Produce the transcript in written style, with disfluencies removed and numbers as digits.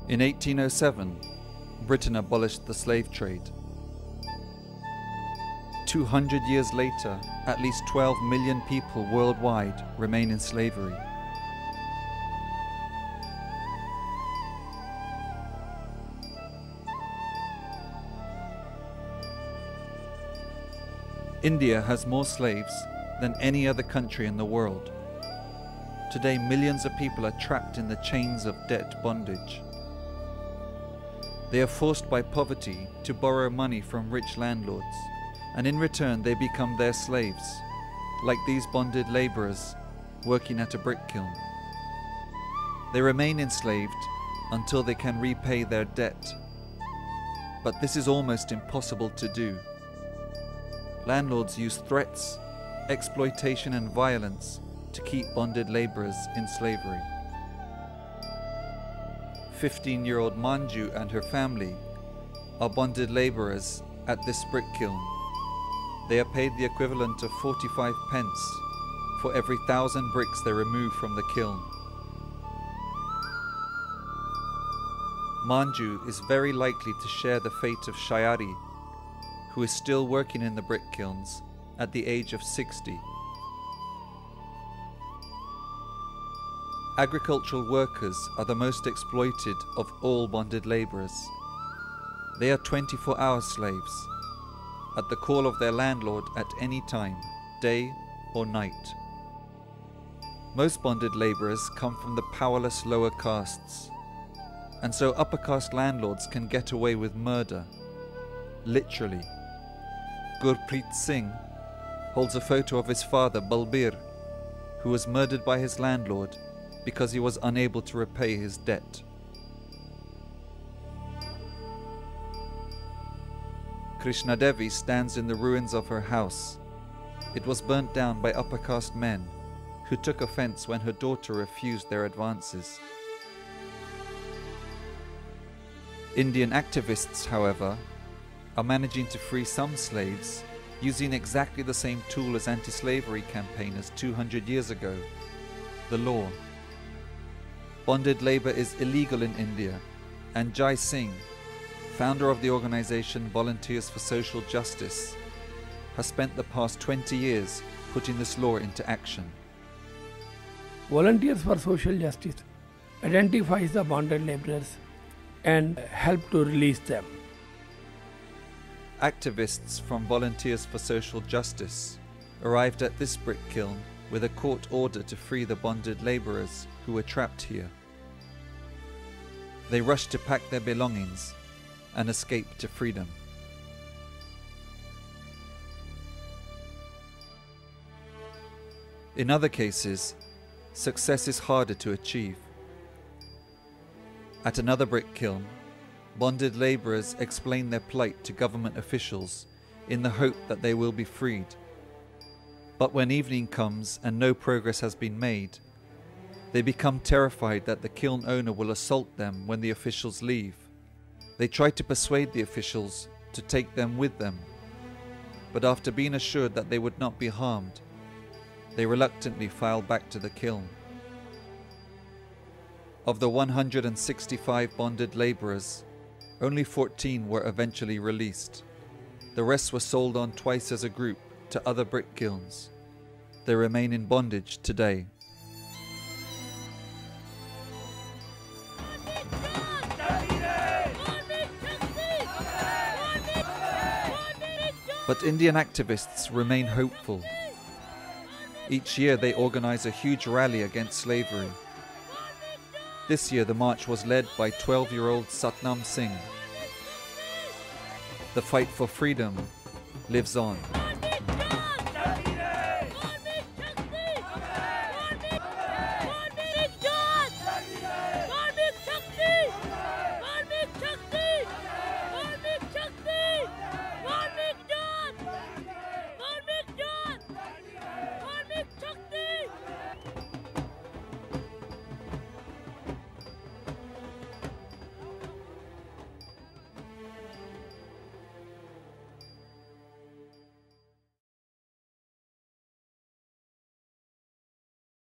In 1807, Britain abolished the slave trade. 200 years later, at least 12 million people worldwide remain in slavery. India has more slaves than any other country in the world. Today, millions of people are trapped in the chains of debt bondage. They are forced by poverty to borrow money from rich landlords, and in return they become their slaves, like these bonded laborers working at a brick kiln. They remain enslaved until they can repay their debt. But this is almost impossible to do. Landlords use threats, exploitation and violence to keep bonded laborers in slavery. 15-year-old Manju and her family are bonded laborers at this brick kiln. They are paid the equivalent of 45 pence for every 1,000 bricks they remove from the kiln. Manju is very likely to share the fate of Shayari, who is still working in the brick kilns at the age of 60. Agricultural workers are the most exploited of all bonded laborers. They are 24-hour slaves, at the call of their landlord at any time, day or night. Most bonded laborers come from the powerless lower castes, and so upper caste landlords can get away with murder, literally. Gurpreet Singh holds a photo of his father Balbir, who was murdered by his landlord because he was unable to repay his debt. Krishna Devi stands in the ruins of her house. It was burnt down by upper caste men who took offense when her daughter refused their advances. Indian activists, however, are managing to free some slaves using exactly the same tool as anti-slavery campaigners 200 years ago, the law. Bonded labor is illegal in India, and Jai Singh, founder of the organization Volunteers for Social Justice, has spent the past 20 years putting this law into action. Volunteers for Social Justice identifies the bonded laborers and help to release them. Activists from Volunteers for Social Justice arrived at this brick kiln with a court order to free the bonded laborers who were trapped here. They rushed to pack their belongings and escape to freedom. In other cases, success is harder to achieve. At another brick kiln, bonded laborers explain their plight to government officials in the hope that they will be freed. But when evening comes and no progress has been made, they become terrified that the kiln owner will assault them when the officials leave. They try to persuade the officials to take them with them, but after being assured that they would not be harmed, they reluctantly file back to the kiln. Of the 165 bonded laborers, only 14 were eventually released. The rest were sold on twice as a group to other brick kilns. They remain in bondage today. But Indian activists remain hopeful. Each year they organize a huge rally against slavery. This year the march was led by 12-year-old Satnam Singh. The fight for freedom lives on.